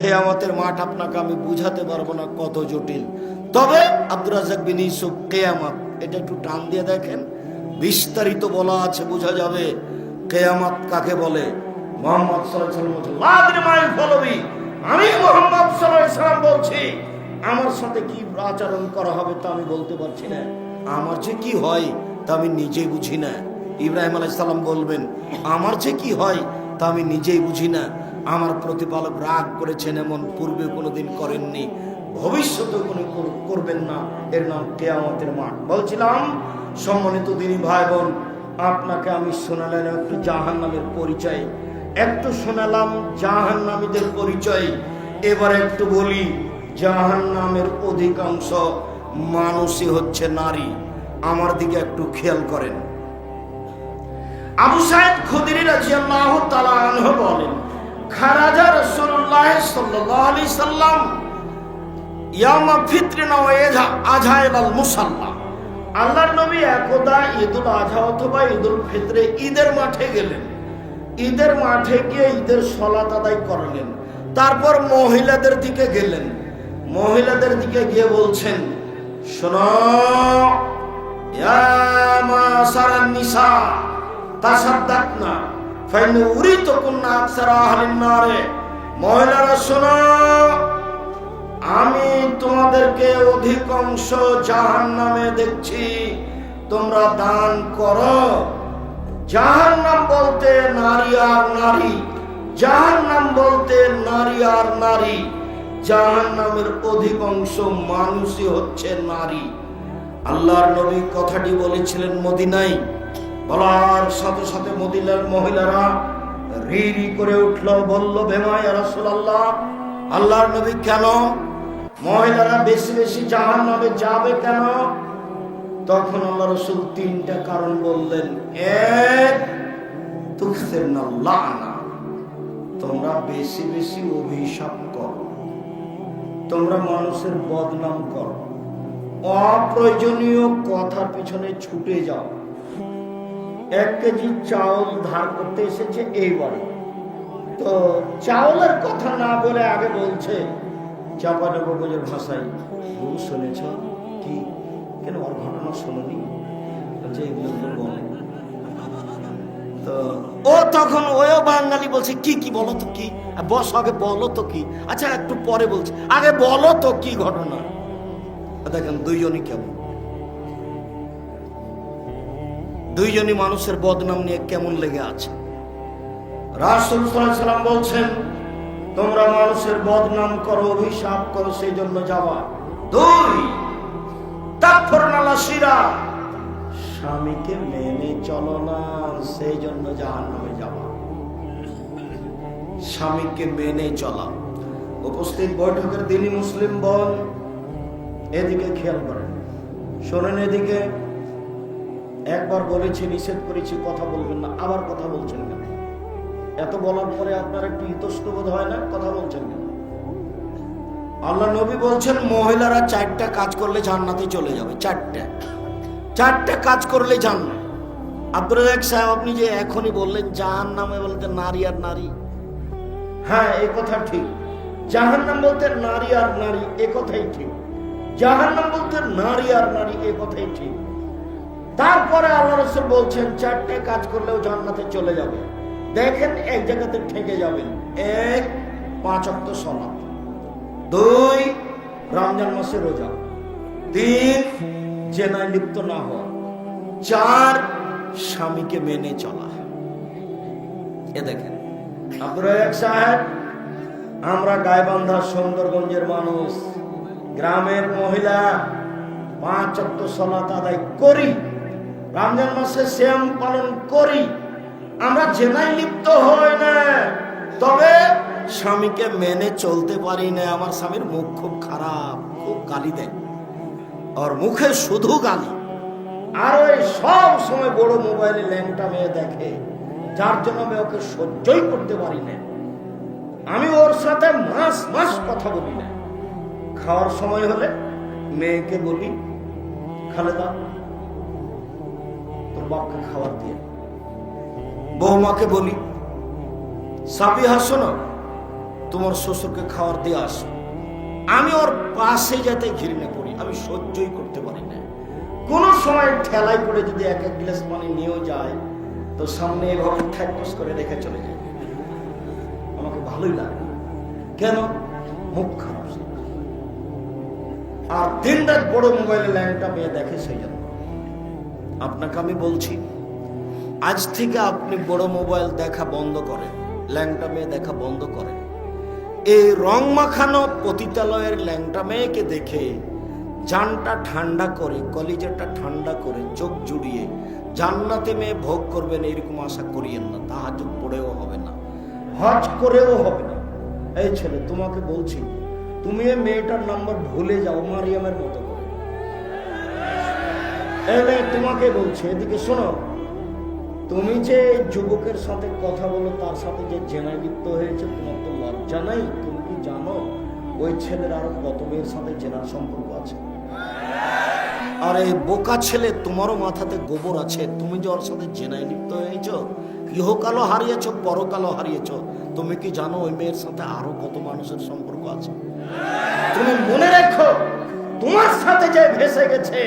কিয়ামতের মাঠ আপনাকে আমি বুঝাতে পারবো না কত জটিল। তবে আব্দুর রাজ্জাক বিন ইউসুফ কিয়ামত এটা একটু টান দিয়ে দেখেন, বিস্তারিত বলা আছে, বোঝা যাবে কিয়ামত কাকে বলে। মুহাম্মদ সাল্লাল্লাহু আলাইহি ওয়াসাল্লাম লাদরি মাই ফলবি, আমি মুহাম্মদ সাল্লাল্লাহু আলাইহি ওয়াসাল্লাম বলছি আমার সাথে কি আচরণ করা হবে তা আমি বলতে পারছি না, আমার যে কি হয় তা আমি নিজেই বুঝি না। ইব্রাহিম আলাইহিস সালাম বলবেন আমার যে কি হয় তা আমি নিজেই বুঝি না। আমার প্রতিপালক রাগ করেছেন এমন পূর্বে কোনোদিন করেননি, ভবিষ্যতে কোনো করবেন না। এর নাম কিয়ামতের মাঠ। বলছিলাম সম্মানিত দিনী ভাই বোন, আপনাকে আমি শোনালাম একটু জাহান্নামের পরিচয়, একটু শোনালাম জাহান্নামীদের পরিচয়। এবার একটু বলি জাহান্নামের অধিকাংশ মানুষই হচ্ছে নারী। আমার দিকে একটু খেয়াল করেন। আবু সাঈদ খুদরি রাদিয়াল্লাহু তাআলা আনহু বলেন, খারাজা রাসূলুল্লাহ সাল্লাল্লাহু আলাইহি সাল্লাম ইয়াউমা ফিতরিনা ওয়া আযহা ইলাল মুসাল্লা। আল্লাহর নবী একদা ঈদুল আযহা অথবা ঈদুল ফিতরে ঈদের মাঠে গেলেন। ঈদের মাঠে গিয়ে ঈদের সালাত আদায় করলেন। তারপর মহিলাদের দিকে গেলেন। মহিলাদের দিকে গিয়ে বলছেন, শোনো ইয়া মাসারান নিসা তাসাদ্দাকনা ফাইন উরিতুকুন্না আকসারা আহলিন নারে। মহিলারা শোনো, আমি তোমাদেরকে অধিকাংশ জাহান্নামে দেখছি, তোমরা দান করো। জাহান্নাম বলতে নারী আর নারী, জাহান্নাম বলতে নারী আর নারী। জাহান্নামের অধিকাংশ মানুষই হচ্ছে নারী। আল্লাহর নবী কথাটি বলেছিলেন মদিনায়। বলার সাথে সাথে মদিনার মহিলারা রি রি করে উঠল, বলল বেমা ইয়া রাসূলুল্লাহ, আল্লাহর নবী কেন মহিলারা বেশি বেশি জাহান্নামে যাবে কেন? তখন আল্লাহ রাসূল তিনটা কারণ বললেন। এক, তুকসিরনা লানা, তোমরা বেশি বেশি অভিশাপ করো, তোমরা মানুষের বদনাম করো, অপ্রয়োজনীয় কথার পিছনে ছুটে যাও। 1 কেজি চাউল ধার করতে এসেছে এই বাড়ি, তো চাউলের কথা না বলে আগে বলছে চাঁপানগরের ভাষায়, বহু শুনেছ কি, কেন ওর ঘটনা শোনি, বলছে এগুলো বলে। তো ও তখন ওও বাঙালি বলছে কি কি বলো তো কি, বস আগে বলো তো কি, আচ্ছা একটু পরে বলছে, আগে বলো তো কি ঘটনা। দেখেন দুইজনই কেমন, দুইজনই মানুষের বদনাম নিয়ে কেমন লেগে আছে। রাসূল সাল্লাল্লাহু আলাইহি ওয়াসাল্লাম বলছেন, তোমরা মানুষের বদনাম করো, অভিশাপ করো, সেই জন্য যাওয়া। 2, তাকফুরুনা লাশিরা, স্বামীকে মেনে চলো না, সেই জন্য জাহান্নামে যাওয়া। স্বামীকে মেনে চলা। উপস্থিত বৈঠকের দিনই মুসলিম বোন এদিকে খেয়াল করেন, শোনেন এদিকে। একবার বলেছি, নিষেধ করেছি কথা বলবেন না, আবার কথা বলছেন কেন? এত বলার পরে আপনার একটু ইতস্ত বোধ হয় না? কথা বলছেন কেন? আল্লাহ নবী বলছেন মহিলারা 4টা কাজ করলে জান্নাতে চলে যাবে। 4টা কাজ করলে জান্নাত। আব্দুর রাজ্জাক সাহেব, আপনি যে এখনই বললেন জাহান্নামে বলতে নারী আর নারী, হ্যাঁ এই কথা ঠিক। জাহান্নাম বলতে নারী আর নারী, এ কথাই ঠিক। জাহান্নাম বলতে নারী আর নারী, এ কথাই ঠিক। তারপরে আল্লাহ রাসূল বলছেন 4টে কাজ করলেও জান্নাতে চলে যাবে। দেখেন এক জায়গাতে ঠেকে যাবেন। 1, 5 ওয়াক্ত সালাত। 2, রমজান মাসে রোজা। 3, জেনায় লিপ্ত না হওয়া। 4, স্বামীকে মেনে চলা। এ দেখেন আব্দুর রাজ্জাক সাহেব, আমরা গাইবান্ধা সুন্দরগঞ্জের মানুষ, গ্রামের মহিলা 5 ওয়াক্ত সালাত আদায় করি, রমজান মাসে সিয়াম পালন করি, আমরা জেনায় লিপ্ত হই না, তবে স্বামীকে মেনে চলতে পারি না। আমার স্বামীর মুখ খুব খারাপ, খুব গালি দেয়, আর মুখে শুধু গালি, আর ওই সব সময় বড় মোবাইলে ল্যাংটা মেয়ে দেখে, যার জন্য আমি ওকে সহ্যই করতে পারি না। আমি ওর সাথে মাস মাস কথা বলি না। খাওয়ার সময় হলে মেয়েকে বলি, খালেদা তোর বাপকে খাবার দিয়ে। বৌমাকে বলি, সাবিহা শোনো তোমার শ্বশুরকে খাবার দিয়ে আসো। আমি ওর পাশে যেতে ঘৃণা করি, আমি সহ্যই করতে পারি না। কোন সময় ঠেলাই করে যদি এক এক গ্লাস পানি নিয়েও যায় তো সামনে এভাবে ঠ্যাকস করে রেখে চলে যায়, আমাকে ভালোই লাগে। কেন? মুখ খারাপ। আর দিন রাত বড় মোবাইলে ল্যাংটা মেয়ে দেখে, সেই জন্য আপনাকে আমি বলছি, আজ থেকে আপনি বড় মোবাইল দেখা বন্ধ করেন, ল্যাংটা মেয়ে দেখা বন্ধ করেন। এই রং মাখানো পতিতালয়ের ল্যাংটা মেয়েকে দেখে জানটা ঠান্ডা করে, কলিজাটা ঠান্ডা করে, চোখ জুড়িয়ে জান্নাতে মেয়ে ভোগ করবেন এরকম আশা করিয়েন না। তাহাজ্জুদ পড়েও হবে না, হজ করেও হবে না। এই ছেলে, তোমাকে বলছি, তুমি এই মেয়েটার নাম্বার ভুলে যাও মারিয়ামের মতো করে। তোমাকে বলছি, এদিকে শোনো, তুমি যে যুবকের সাথে কথা বলো, তার সাথে যে জেনায় লিপ্ত হয়েছে, তোমার তো লজ্জা নাই? তুমি কি জানো ওই ছেলের আরো কত মেয়ের সাথে জেনার সম্পর্ক আছে? আর এই বোকা ছেলে, তোমারও মাথাতে গোবর আছে। তুমি যে ওর সাথে জেনায় লিপ্ত হয়েছ, ইহকালও হারিয়েছ, পরকালও হারিয়েছ। তুমি কি জানো ওই মেয়ের সাথে আরো কত মানুষের সম্পর্ক আছে? তুমি মনে রেখো, তোমার সাথে যে ভেসে গেছে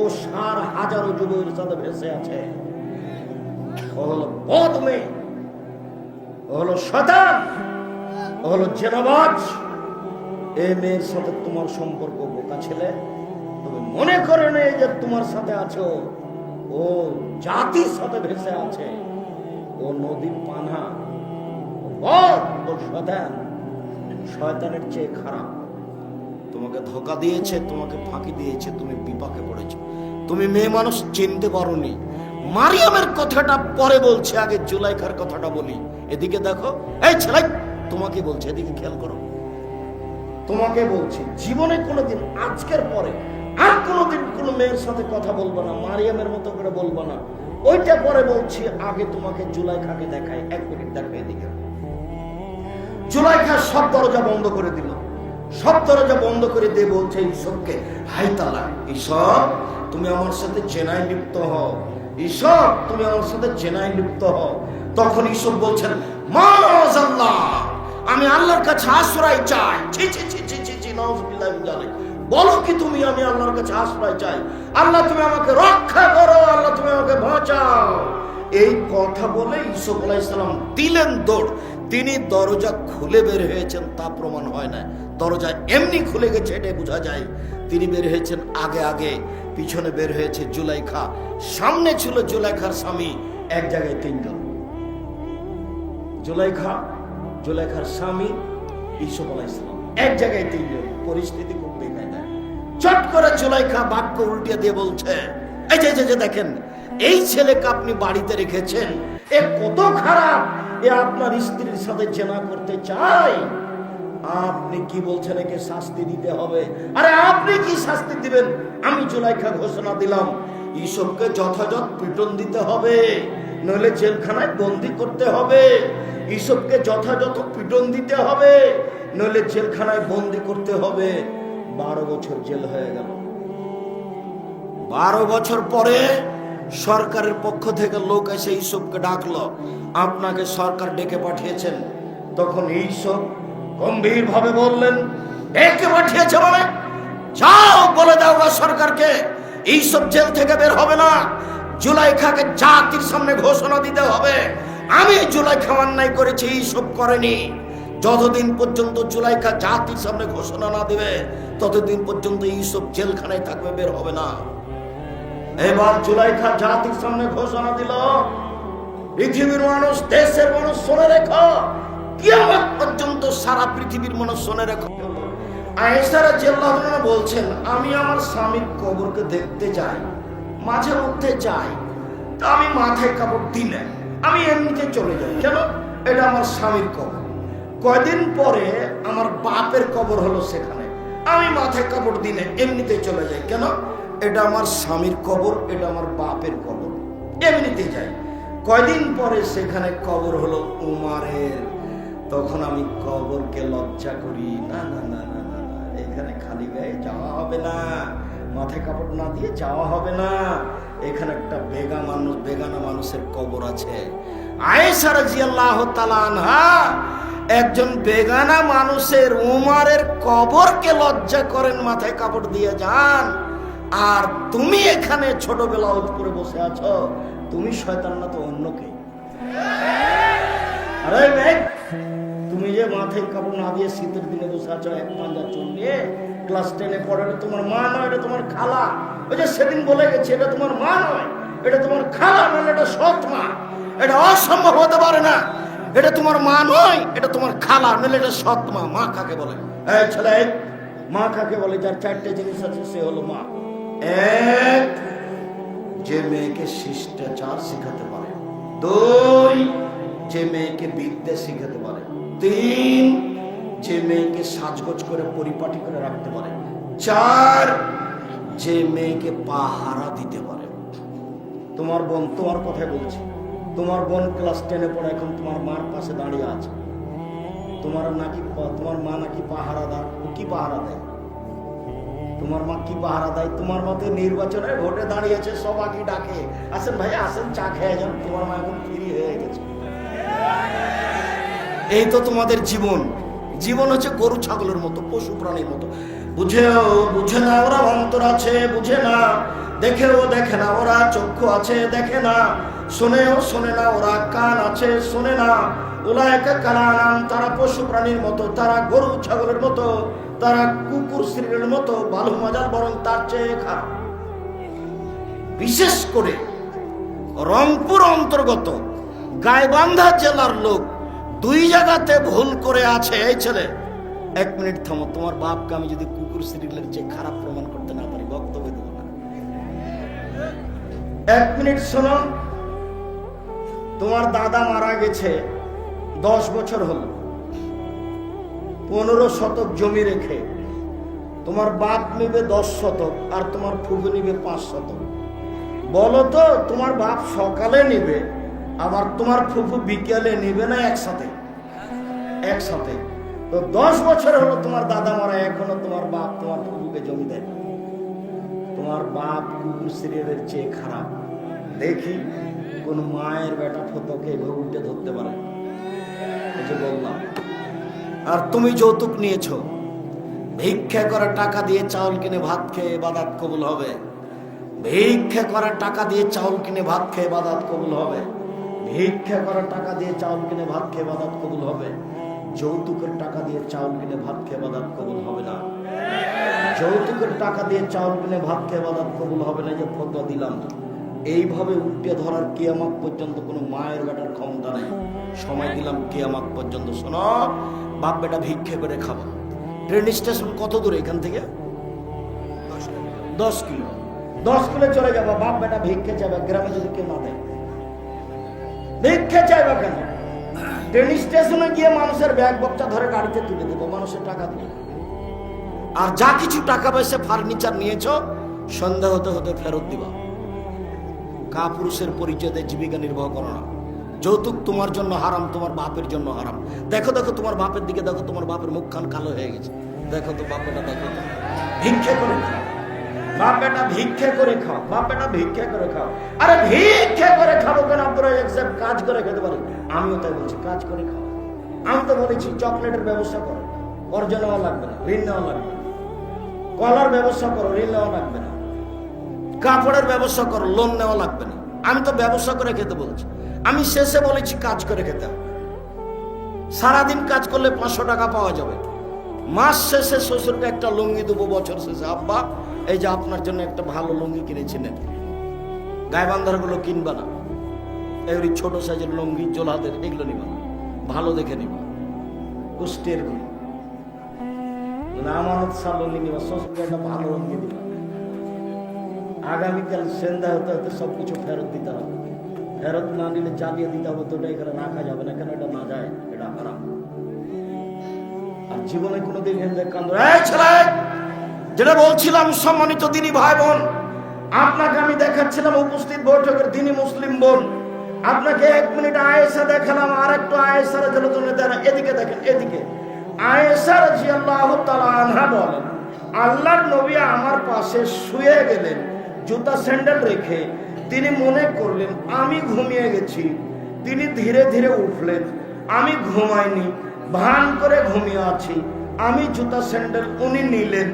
ও 7,000 যুবকের সাথে ভেসে আছে। ও হলো বদ মেয়ে, ও হলো শয়তান, ও হলো জেনাবাজ। এই মেয়ের সাথে তোমার সম্পর্ক, বোকা ছেলে। তুমি মনে করে নেই যে তোমার সাথে আছো, ও জাতির সাথে ভেসে আছে। ও নদীর পানা, ও শয়তান, শয়তানের চেয়ে খারাপ। তোমাকে ধোকা দিয়েছে, তোমাকে ফাঁকি দিয়েছে, তুমি বিপাকে পড়েছো। তুমি মেয়ে মানুষ চিনতে পারোনি। মারিয়ামের কথাটা পরে বলছে, আগে জুলাইখার কথাটা বলি। এদিকে দেখো, এই ছেলে, তোমাকে বলছে, এদিকে খেয়াল করো। তোমাকে বলছি, জীবনে কোনোদিন আজকের পরে আর কোনোদিন কোনো মেয়ের সাথে কথা বলবো না, মারিয়ামের মতো করে বলবো না। ওইটা পরে বলছি, আগে তোমাকে জুলাইখাকে দেখায়। 1 মিনিট দেখো এদিকে। জুলাইখা সব দরজা বন্ধ করে দিল, সব দরজা বন্ধ করে দিয়ে বলছে ঈশ্বরকে, হাই তালা, ঈশ্বর তুমি আমার সাথে জেনায় লিপ্ত হও, ঈশ্বর তুমি আমার সাথে জেনায় লিপ্ত হও। তখন ঈশ্বর বলছেন, মাআযাল্লাহ, আমি আল্লাহর কাছে আশ্রয় চাই। ছি ছি ছি ছি ছি ছি, নাউযুবিল্লাহি মিন যালিক। বলো কি তুমি? আমি আল্লাহর কাছে আশ্রয় চাই। আল্লাহ তুমি আমাকে রক্ষা করো, আল্লাহ তুমি আমাকে বাঁচাও। এই কথা বলে ইউসুফ আলাইহিস সালাম দিলেন দৌড়। তিনি দরজা খুলে বের হয়েছেন তা প্রমাণ হয় না, দরজা এমনি খুলে গেছে এটাই বোঝা যায়। তিনি বের হয়েছেন আগে আগে, পিছনে বের হয়েছে জুলাইখা, সামনে ছিল জুলাইখার স্বামী। এক জায়গায় 3 জন, জুলাইখার স্বামী, ইউসুফ আলাইহিস সালাম, এক জায়গায় 3 জন। পরিস্থিতি খুব বেকার। চট করে জুলাইখা বাক্য উল্টে দিয়ে বলছে, এই যে দেখেন, এই ছেলেকে আপনি বাড়িতে রেখেছেন, এ কত খারাপ, এ আপনার স্ত্রীর সাথে জেনা করতে চায়। আপনি কি বলছেন? একে শাস্তি দিতে হবে। আরে আপনি কি শাস্তি দিবেন? আমি জুলাইখা ঘোষণা দিলাম, ইউসুফকে যথাযথ পিটন দিতে হবে, নইলে জেলখানায় বন্দি করতে হবে। ইউসুফকে যথাযথ পিটন দিতে হবে, নইলে জেলখানায় বন্দি করতে হবে। 12 বছর জেল হয়ে গেল। 12 বছর পরে সরকারের পক্ষ থেকে লোক এসে ইউসুফকে ডাকলো, আপনাকে সরকার ডেকে পাঠিয়েছেন। তখন ইউসুফ গম্ভীর ভাবে বললেন, ডেকে পাঠিয়েছে মানে? যাও বলে দাও সরকারকে ইউসুফ জেল থেকে বের হবে না। জুলাইখাকে জাতির সামনে ঘোষণা দিতে হবে, আমি জুলাইখা অন্যায় করেছি, ইউসুফ করেনি। যতদিন পর্যন্ত জুলাইখা জাতির সামনে ঘোষণা না দিবে, ততদিন পর্যন্ত ইউসুফ জেলখানায় থাকবে, বের হবে না। এবার জুলাইখা জাতির সামনে ঘোষণা দিল, পৃথিবীর মানুষ, দেশের মানুষ শুনে রেখো, কিয়ামত পর্যন্ত সারা পৃথিবীর মানুষ শুনে রেখো। আয়েশা রাদিয়াল্লাহু আনহা বলছেন, আমি আমার স্বামীর কবরকে দেখতে যাই, মাঝে মধ্যে যাই, তা আমি মাথায় কাপড় দিলে আমি এমনিতে চলে যাই। কেন? এটা আমার স্বামীর কবর। কয়দিন পরে আমার বাপের কবর হলো, সেখানে আমি মাথায় কাপড় দিলে এমনিতে চলে যাই। কেন? এটা আমার স্বামীর কবর, এটা আমার বাপের কবর, এমনিতে যাই। কয়দিন পরে সেখানে কবর হলো উমারের, তখন আমি কবরকে লজ্জা করি, না না না না না, এখানে খালি গায়ে যাওয়া হবে না, মাথায় কাপড় না দিয়ে যাওয়া হবে না, এখানে একটা বেগানা মানুষের কবর আছে। আয়েশা রাদিয়াল্লাহু তাআলা আনহা একজন বেগানা মানুষের উমারের কবরকে লজ্জা করেন, মাথায় কাপড় দিয়ে যান, আর তুমি এখানে ছোট ব্লাউজ পরে বসে আছো। তুমি শয়তান না তো অন্য কে? আরে মেঘ, তুমি যে মাথায় কাপড় না দিয়ে শীতের দিনে বসে আছো এক পাঞ্জা চুল নিয়ে, ক্লাস 10-এ পড়ে, এটা তোমার মা নয়, এটা তোমার খালা। ওই যে সেদিন বলে গেছে, এটা তোমার মা নয়, এটা তোমার খালা, মানে এটা সৎ মা। এটা অসম্ভব হতে পারে না। এটা তোমার মা নয়, এটা তোমার খালা, নাহলে এটা সৎ মা। মা কাকে বলে? এই ছেলে, মা কাকে বলে? যার 4টে জিনিস আছে সে হলো মা। এক, যে মেয়েকে শিষ্টাচার শিখাতে পারে। 2, যে মেয়েকে বিদ্যা শিখাতে পারে। 3, যে মেয়েকে সাজগোজ করে পরিপাটি করে রাখতে পারে। 4, যে মেয়েকে পাহারা দিতে পারে। তোমার বোন, তোমার কথাই বলছি, তোমার বোন ক্লাস 10-এ পড়ে, এখন তোমার মার পাশে দাঁড়িয়ে আছে। তোমার মা নাকি পাহারাদার। কি পাহারা দেয়? তোমার মা কি পাহারা দেয়? তোমার মতে নির্বাচনে ভোটে দাঁড়িয়েছে, সবাইকে ডাকে, আসেন ভাই আসেন, চা খেয়ে যান। তোমার মা এখন ফ্রি হয়ে গেছে। এই তো তোমাদের জীবন। জীবন হচ্ছে গরু ছাগলের মতো, পশু প্রাণীর মতো। বুঝে না ওরা, অন্তর আছে বুঝে না, দেখেও দেখে না ওরা, চক্ষু আছে দেখে না, শোনেও শোনে না ওরা, কান আছে শোনে না। উলাইকা কালানাম, তারা পশু প্রাণীর মতো, তারা গরু ছাগলের মতো, তারা কুকুর শ্রীর মতো, ভালো মজার, বরং তার চেয়ে খারাপ। বিশেষ করে রংপুর অন্তর্গত গাইবান্ধা জেলার লোক 2 জায়গাতে ভুল করে আছে। এই ছেলে, 1 মিনিট থামো। তোমার বাপকে আমি যদি কুকুর শ্রীলের চেয়ে খারাপ প্রমাণ করতে না পারি, বক্তব্য দেব না। 1 মিনিট শোনো। তোমার দাদা মারা গেছে 10 বছর হলো, 15 শতক জমি রেখে। তোমার বাপ নিবে 10 শতক, আর তোমার ফুফু নিবে 5 শতক। বলো তো, তোমার বাপ সকালে নিবে, আবার তোমার ফুফু বিকেলে নিবে, না একসাথে? একসাথে। তো 10 বছর হলো তোমার দাদা মারা, এখনো তোমার বাপ তোমার ফুফুকে জমি দেয়। তোমার বাপ কুকুর সিরিয়ালের চেয়ে খারাপ। দেখি কোন মায়ের বেটা ফতকে উল্টে ধরতে পারে। এই যে বললাম। আর তুমি যৌতুক নিয়েছো, ভিক্ষা করে টাকা দিয়ে চাউল কিনে ভাত খেয়ে ইবাদত কবুল হবে। ভিক্ষা করে টাকা দিয়ে চাউল কিনে ভাত খেয়ে ইবাদত কবুল হবে। ভিক্ষা করে টাকা দিয়ে চাউল কিনে ভাত খেয়ে ইবাদত কবুল হবে। যৌতুকের টাকা দিয়ে চাউল কিনে ভাত খেয়ে ইবাদত কবুল হবে না। যৌতুকের টাকা দিয়ে চাউল কিনে ভাত খেয়ে ইবাদত কবুল হবে না। যে ফতোয়া দিলাম, এইভাবে উল্টে ধরার কিয়ামত পর্যন্ত কোনো মায়ের বেটার ক্ষমতা নেই। সময় দিলাম কিয়ামত পর্যন্ত। শোনো, বাপ বেটা ভিক্ষা করে খাবো। ট্রেন স্টেশন কত দূরে এখান থেকে? 10 কিলো। 10 কিলো চলে যাবো, বাপ বেটা ভিক্ষে চাইবে। গ্রামে যদি কেউ না দেয়, ভিক্ষে চাইবে কেন? ট্রেন স্টেশনে গিয়ে মানুষের ব্যাগ বক্তা ধরে গাড়িতে তুলে দেবো, মানুষের টাকা দিয়ে। আর যা কিছু টাকা পয়সা ফার্নিচার নিয়েছো, সন্ধ্যা হতে হতে ফেরত দিবা। কাপুরুষের পরিচয়ে জীবিকা নির্বাহ করো না। যৌতুক তোমার জন্য হারাম, তোমার বাপের জন্য হারাম। দেখো দেখো তোমার বাপের দিকে দেখো, তোমার বাপের মুখখান কালো হয়ে গেছে। দেখো তো বাপেটা, দেখো তো। ভিক্ষে করে খাও, বাপ বেটা ভিক্ষে করে খাও, বাপ বেটা ভিক্ষে করে খাও। আরে ভিক্ষে করে খাবো কেন? কাজ করে খেতে পারি। আমিও তাই বলছি, কাজ করে খাও। আমি তো বলেছি চকলেটের ব্যবস্থা করো, অর্জ নেওয়া লাগবে না, ঋণ নেওয়া লাগবে না। কলার ব্যবস্থা করো, ঋণ নেওয়া লাগবে না। কাপড়ের ব্যবস্থা করো, লোন নেওয়া লাগবে না। আমি তো ব্যবসা করে খেতে বলছি। আমি শেষে বলেছি কাজ করে খেতে হবে। সারাদিন কাজ করলে 500 টাকা পাওয়া যাবে। মাস শেষে শ্বশুরকে একটা লুঙ্গি দেবো, বছর শেষে আব্বা এই যে আপনার জন্য একটা ভালো লুঙ্গি কিনেছিলেন, গাইবান্ধার গুলো কিনবা না, এই ছোট সাইজের লুঙ্গি জোলাদের এগুলো নিবা, ভালো দেখে নিবা, কুষ্টের গুলো আমানত সার লুঙ্গি নিবা, শ্বশুরকে একটা ভালো লুঙ্গি দিবা। আগামীকাল সন্ধ্যা হতে হতে সবকিছু ফেরত দিতে হবে। ফেরত না নিলে জ্বালিয়ে দিতে হবে। তো এখানে রাখা যাবে না, কেন? এটা না যায়, এটা হারাম। আর জীবনে কোনোদিন যেটা বলছিলাম, সম্মানিত দিনী ভাই বোন, আপনাকে আমি দেখাচ্ছিলাম উপস্থিত বৈঠকের দিনী মুসলিম বোন। আপনাকে 1 মিনিট আয়েশা দেখালাম, আর একটু আয়েশার জন্য এদিকে দেখেন, এদিকে। আয়েশা রাদিয়াল্লাহু তাআলা আনহা বলেন, আল্লাহর নবী আমার পাশে শুয়ে গেলেন জুতা স্যান্ডেল রেখে। তিনি মনে করলেন আমি ঘুমিয়ে গেছি। তিনি ধীরে ধীরে উঠলেন, আমি ঘুমাইনি। ভান করে ঘুমিয়ে আছি। আমি জুতা স্যান্ডেল, উনি নিলেন,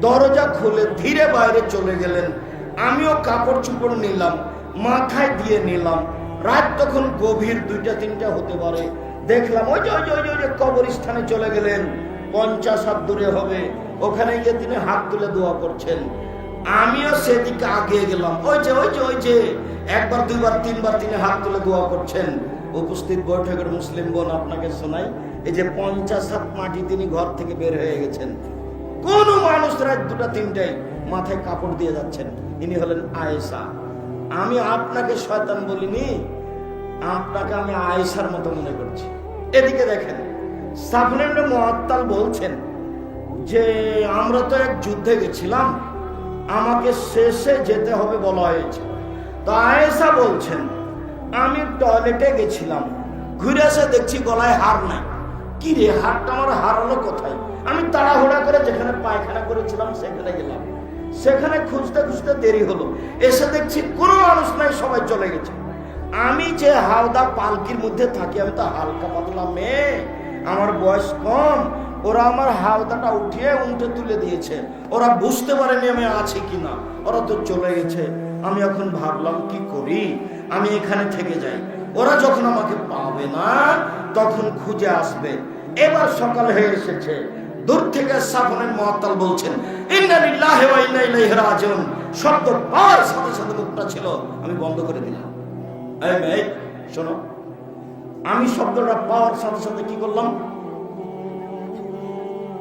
দরজা খুলে ধীরে বাইরে চলে গেলেন। আমিও কাপড় চোপড় নিলাম, মাথায় দিয়ে নিলাম। রাত তখন গভীর 2টা-3টা হতে পারে। দেখলাম ওই যে কবরস্থানে চলে গেলেন, 50 হাত দূরে হবে। ওখানে গিয়ে তিনি হাত তুলে দোয়া করছেন। আমিও সেদিকে আগিয়ে গেলাম। ওই যে একবার, দুইবার, তিনবার তিনি হাত তুলে দোয়া করছেন। উপস্থিত বৈঠকের মুসলিম বোন, আপনাকে শোনাই, এই যে 50 হাত মাটি তিনি ঘর থেকে বের হয়ে গেছেন। কোন মানুষ রাত 2টা-3টায় মাথায় কাপড় দিয়ে যাচ্ছেন। ইনি হলেন আয়েশা। আমি আপনাকে শয়তান বলিনি, আপনাকে আমি আয়েশার মতো মনে করছি। এদিকে দেখেন, সাফওয়ান ইবনে মুআত্তাল বলছেন যে আমরা তো এক যুদ্ধে গেছিলাম, আমাকে শেষে যেতে হবে বলা হয়েছে। তো আয়েশা বলছেন আমি টয়লেটে গেছিলাম, ঘুরে এসে দেখছি গলায় হার নাই। কি রে, হারটা আমার হারালো কোথায়? আমি তাড়াহুড়া করে যেখানে পায়খানা করেছিলাম সেখানে গেলাম। সেখানে খুঁজতে খুঁজতে দেরি হলো, এসে দেখছি কোনো মানুষ নাই, সবাই চলে গেছে। আমি যে হাওদা পালকির মধ্যে থাকি, আমি তো হালকা পাতলা মেয়ে, আমার বয়স কম। ওরা আমার হাওদাটা উঠিয়ে উল্টে তুলে দিয়েছে। ওরা বুঝতে পারেনি আমি আছি কিনা, ওরা তো চলে গেছে। আমি এখন ভাবলাম কি করি, আমি এখানে থেকে যাই। ওরা যখন আমাকে পাবে না তখন খুঁজে আসবে। এবার সকাল হয়ে এসেছে। দূর থেকে সাফওয়ান ইবনে মুআত্তাল বলছেন ইন্না লিল্লাহি ওয়া ইন্না ইলাইহি রাজিউন। শব্দ পাওয়ার সাথে সাথে মুখটা ছিল আমি বন্ধ করে দিলাম। এই মেয়ে শোনো, আমি শব্দটা পাওয়ার সাথে সাথে কি করলাম?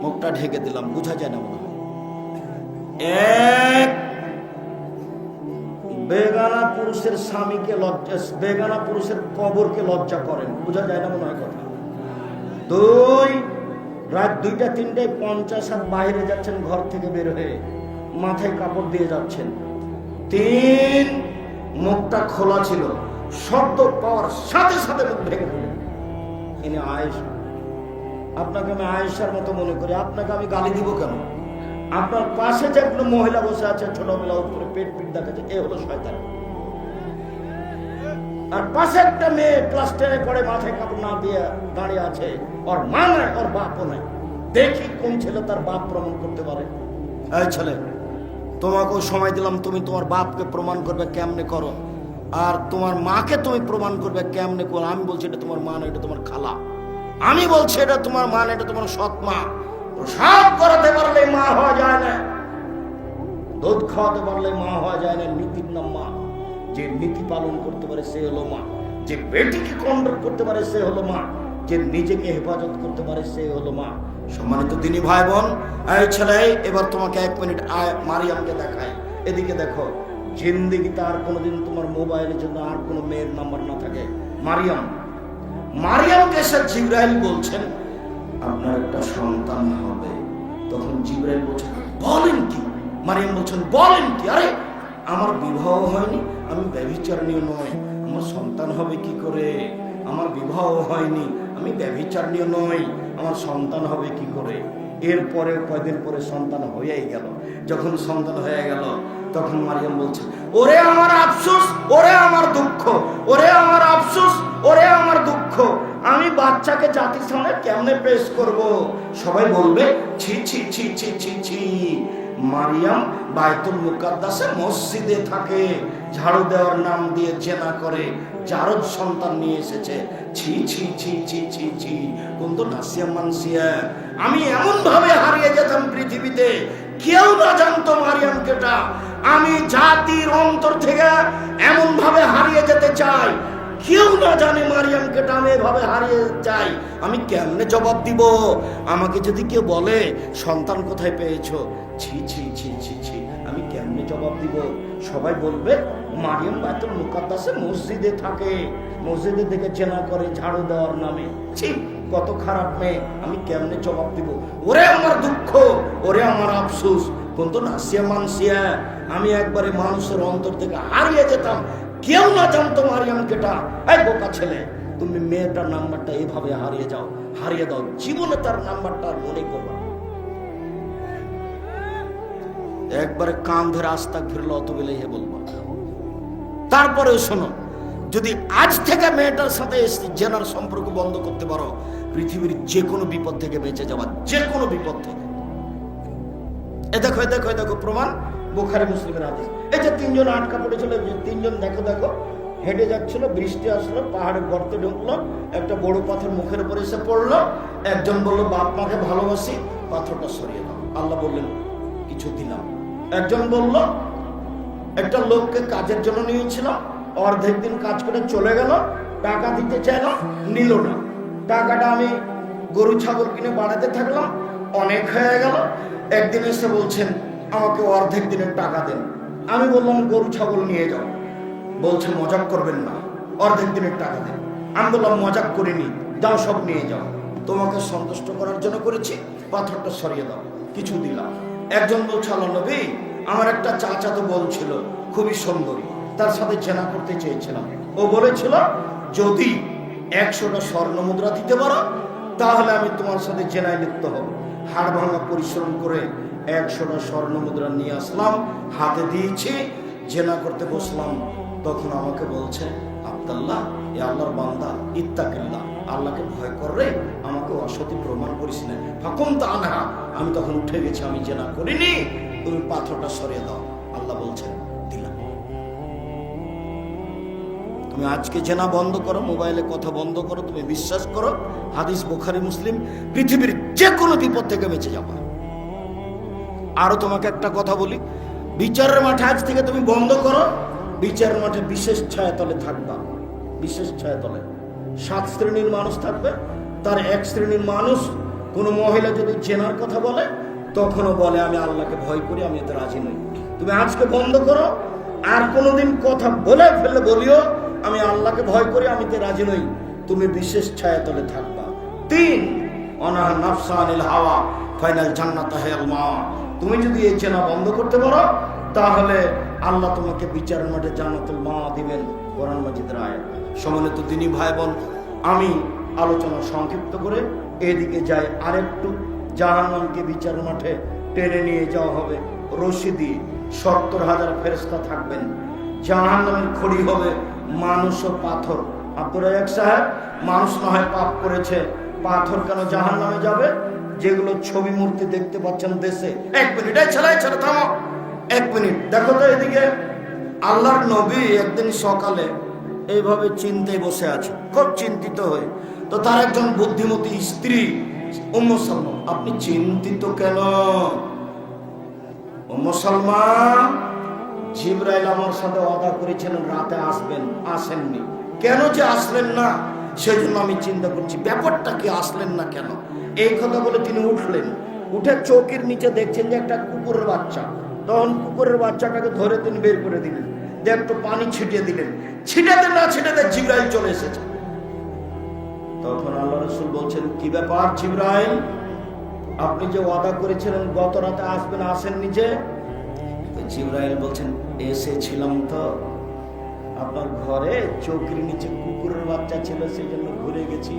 মুখটা ঢেকে দিলাম। বোঝা যায় না মনে হয়। এক, বেগানা পুরুষের স্বামীকে লজ্জা, বেগানা পুরুষের কবরকে লজ্জা করেন। বোঝা যায় না মনে হয় কথা। 2, রাত 2টা-3টায় 50 হাত বাইরে যাচ্ছেন, ঘর থেকে বের হয়ে মাথায় কাপড় দিয়ে যাচ্ছেন। 3, মুখটা খোলা ছিল, শব্দ পাওয়ার সাথে সাথে মুখ ঢেকে দিলেন। ইনি আয়েশা। আপনাকে আমি আয়েশার মতো মনে করি, আপনাকে আমি গালি দিব কেন? আপনার পাশে যে কোনো মহিলা বসে আছে, ছোটবেলা উপরে পেট দেখাচ্ছে, এ হলো শয়তান। আর পাশে একটা মেয়ে ক্লাস 10-এ পড়ে, মাথায় কাপড় না দিয়ে দাঁড়িয়ে আছে, ওর মা নাই, ওর বাপও নাই। দেখি কোন ছেলে তার বাপ প্রমাণ করতে পারে। এই ছেলে, তোমাকেও সময় দিলাম, তুমি তোমার বাপকে প্রমাণ করবে, কেমনে করো। আর তোমার মাকে তুমি প্রমাণ করবে, কেমনে করো। আমি বলছি এটা তোমার মা না, এটা তোমার খালা। আমি বলছি এটা তোমার মা না, এটা তোমার সৎ মা। সব করাতে পারলে মা হওয়া যায় না, দুধ খাওয়াতে পারলে মা হওয়া যায় না। নীতির নাম মা। যে নীতি পালন করতে পারে সে হলো মা। যে বেটিকে কন্ট্রোল করতে পারে সে হলো মা। যে নিজেকে হেফাজত করতে পারে সে হলো মা। সম্মানিত দিনী ভাই বোন, এই ছেলে, এবার তোমাকে 1 মিনিট মারিয়ামকে দেখায়। এদিকে দেখো, জিন্দেগিতে আর কোনোদিন তোমার মোবাইলের জন্য আর কোনো মেয়ের নাম্বার না থাকে। মারিয়ামকে এসে জিবরাইল বলছেন আপনার একটা সন্তান হবে। তখন জিবরাইল বলছেন বলেন কি? মারিয়াম বলছেন বলেন কি? আরে আমার বিবাহ হয়নি, আমি ব্যভিচারিণী নই, আমার সন্তান হবে কি করে? আমার বিবাহ হয়নি, আমি ব্যভিচারিণী নই, আমার সন্তান হবে কি করে? এরপরে কয়দিন পরে সন্তান হয়েই গেল। যখন সন্তান হয়ে গেল তখন মারিয়াম বলছে ওরে আমার আফসোস, ওরে আমার দুঃখ, ওরে আমার আফসোস, ওরে আমার দুঃখ। আমি বাচ্চাকে জাতির সামনে কেমনে পেশ করব? সবাই বলবে ছি ছি ছি ছি ছি ছি। মারিয়াম বাইতুল মুকাদ্দাসে মসজিদে থাকে, ঝাড়ু দেওয়ার নাম দিয়ে জেনা করে জারদ সন্তান নিয়ে এসেছে। ছি ছি ছি ছি ছি ছি। কিন্তু নাসিয়া মানসিয়া, আমি এমন ভাবে হারিয়ে যেতাম পৃথিবীতে, কেউ না জানতো মারিয়াম কেটা। আমি জাতির অন্তর থেকে এমন ভাবে হারিয়ে যেতে চাই, কেউ না জানে মারিয়াম কেটা। আমি এভাবে হারিয়ে যাই, আমি কেমনে জবাব দিব? আমাকে যদি কেউ বলে সন্তান কোথায় পেয়েছো, ছি ছি ছি ছি ছি, আমি কেমনে জবাব দিব? সবাই বলবে মারিয়াম বাইতুল মুকাদ্দাসে মসজিদে থাকে, মসজিদের দিকে জেনা করে ঝাড়ু দেওয়ার নামে। ছি, কত খারাপ মেয়ে, আমি কেমনে জবাব দিব? ওরে আমার দুঃখ, ওরে আমার আফসোস। কিন্তু নাসিয়া মানসিয়া, আমি একবারে মানুষের অন্তর থেকে হারিয়ে যেতাম, কেউ না জানতো মারিয়াম কেটা। এই বোকা ছেলে, তুমি মেয়েটার নাম্বারটা এইভাবে হারিয়ে যাও, হারিয়ে দাও, জীবনে তার নাম্বারটা আর মনে করবা। একবারে কান ধরে আস্তাগফিরুল্লাহ ওয়া আতুবু ইলাইহি বলবা। তারপরে শোনো, যদি আজ থেকে মেয়েটার সাথে জেনার সম্পর্ক বন্ধ করতে পারো, পৃথিবীর যে কোনো বিপদ থেকে বেঁচে যাওয়া, যে কোনো বিপদ থেকে। এ দেখো এ দেখো এ দেখো প্রমাণ, বুখারী মুসলিমের হাদিস। এই যে তিনজন আটকা পড়েছিল, যে তিনজন দেখো দেখো হেঁটে যাচ্ছিল, বৃষ্টি আসলো, পাহাড়ের গর্তে ঢুকলো, একটা বড় পাথর মুখের উপর এসে পড়লো। একজন বলল বাপ মাকে ভালোবাসি, পাথরটা সরিয়ে দাও। আল্লাহ বললেন কিছু দিলাম। একজন বলল একটা লোককে কাজের জন্য নিয়েছিলাম, অর্ধেক দিন কাজ করে চলে গেল, টাকা দিতে চাইলাম, নিল না। টাকাটা আমি গরু ছাগল কিনে বাড়াতে থাকলাম, অনেক হয়ে গেল। একদিন এসে বলছেন আমাকে অর্ধেক দিনের টাকা দেন। আমি বললাম গরু ছাগল নিয়ে যাও। বলছে মজাক করবেন না, অর্ধেক দিনের টাকা দেন। আমি বললাম মজাক করিনি, যাও সব নিয়ে যাও, তোমাকে সন্তুষ্ট করার জন্য করেছি, পাথরটা সরিয়ে দাও, কিছু দিলাম। একজন বলছে আল্লাহ নবী, আমার একটা চাচাতো বোন ছিল, খুবই সুন্দরী, তার সাথে জেনা করতে চেয়েছিলাম। ও বলেছিল যদি 100টা স্বর্ণ মুদ্রা দিতে পারো তাহলে আমি তোমার সাথে জেনায় লিপ্ত হব। হাড় ভাঙা পরিশ্রম করে 100টা স্বর্ণ মুদ্রা নিয়ে আসলাম, হাতে দিয়েছি, জেনা করতে বসলাম। তখন আমাকে বলছে আব্দুল্লাহ, এ আল্লাহর বান্দা, ইত্তাকিল্লাহ, আল্লাহকে ভয় কর রে, আমাকে অসতী প্রমাণ করিস না। ফাকুম তা আনহা, আমি তখন উঠে গেছি, আমি জেনা করিনি, তুমি পাথরটা সরিয়ে দাও। আল্লাহ বলছেন দিলাম। তুমি আজকে জেনা বন্ধ করো, মোবাইলে কথা বন্ধ করো, তুমি বিশ্বাস করো, হাদিস বুখারী মুসলিম, পৃথিবীর যে কোনো বিপদ থেকে বেঁচে যাবা। আরো তোমাকে একটা কথা বলি, বিচারের মাঠে আজ থেকে তুমি বন্ধ করো, বিচারের মাঠে বিশেষ ছায়াতলে থাকবা। বিশেষ ছায়াতলে 7 শ্রেণীর মানুষ থাকবে, তার 1 শ্রেণীর মানুষ, কোনো মহিলা যদি জেনার কথা বলে তখনও বলে আমি আল্লাহকে ভয় করি, আমি এতে রাজি নই। তুমি আজকে বন্ধ করো, আর কোনোদিন কথা বলে ফেললে বলিও আমি আল্লাহকে ভয় করি, আমি এতে রাজি নই, তুমি বিশেষ ছায়াতলে থাকবা। 3 অনাহা নাফসা আনিল হাওয়া ফাইনাল জান্নাতা হিয়াল মাওয়া। তুমি যদি এই জেনা বন্ধ করতে পারো তাহলে আল্লাহ তোমাকে বিচারের মাঠে জান্নাতুল মাওয়া দিবেন। কোরআন মাজিদের আয়াত। সম্মানিত দিনী ভাই বোন, আমি আলোচনা সংক্ষিপ্ত করে এদিকে যাই। আরেকটু জাহান্নামকে বিচারের মাঠে টেনে নিয়ে যাওয়া হবে রশি দিয়ে। 70,000 ফেরেশতা থাকবেন। জাহান্নামের খড়ি হবে মানুষ ও পাথর। আব্দুর রাজ্জাক সাহেব, মানুষ না হয় পাপ করেছে, পাথর কেন জাহান্নামে যাবে? যেগুলো ছবি মূর্তি দেখতে পাচ্ছেন দেশে। 1 মিনিট, এই ছেলে থামো, 1 মিনিট দেখো তো এদিকে। আল্লাহর নবী একদিন সকালে এইভাবে চিন্তায় বসে আছে, খুব চিন্তিত হয়ে। তো তার একজন বুদ্ধিমতী স্ত্রী উম্মে সালমা, আপনি চিন্তিত কেন? উম্মে সালমা, জিবরাইল আমার সাথে ওয়াদা করেছিলেন রাতে আসবেন, আসেননি। কেন যে আসলেন না সেজন্য আমি চিন্তা করছি, ব্যাপারটা কি, আসলেন না কেন? এই কথা বলে তিনি উঠলেন, উঠে চৌকির নিচে দেখছেন যে একটা কুকুরের বাচ্চা। তখন কুকুরের বাচ্চাটাকে ধরে তিনি বের করে দিলেন, দিয়ে একটু পানি ছিটিয়ে দিলেন। ছিটাতে না ছিটাতে জিবরাইল চলে এসেছে। তখন আল্লাহ রাসূল বলছেন, কি ব্যাপার জিবরাইল, আপনি যে ওয়াদা করেছিলেন গত রাতে আসবেন, আসেননি যে? জিবরাইল বলছেন, এসেছিলাম তো, আপনার ঘরে চৌকির নিচে কুকুরের বাচ্চা ছিল, সেই জন্য ঘুরে গেছি।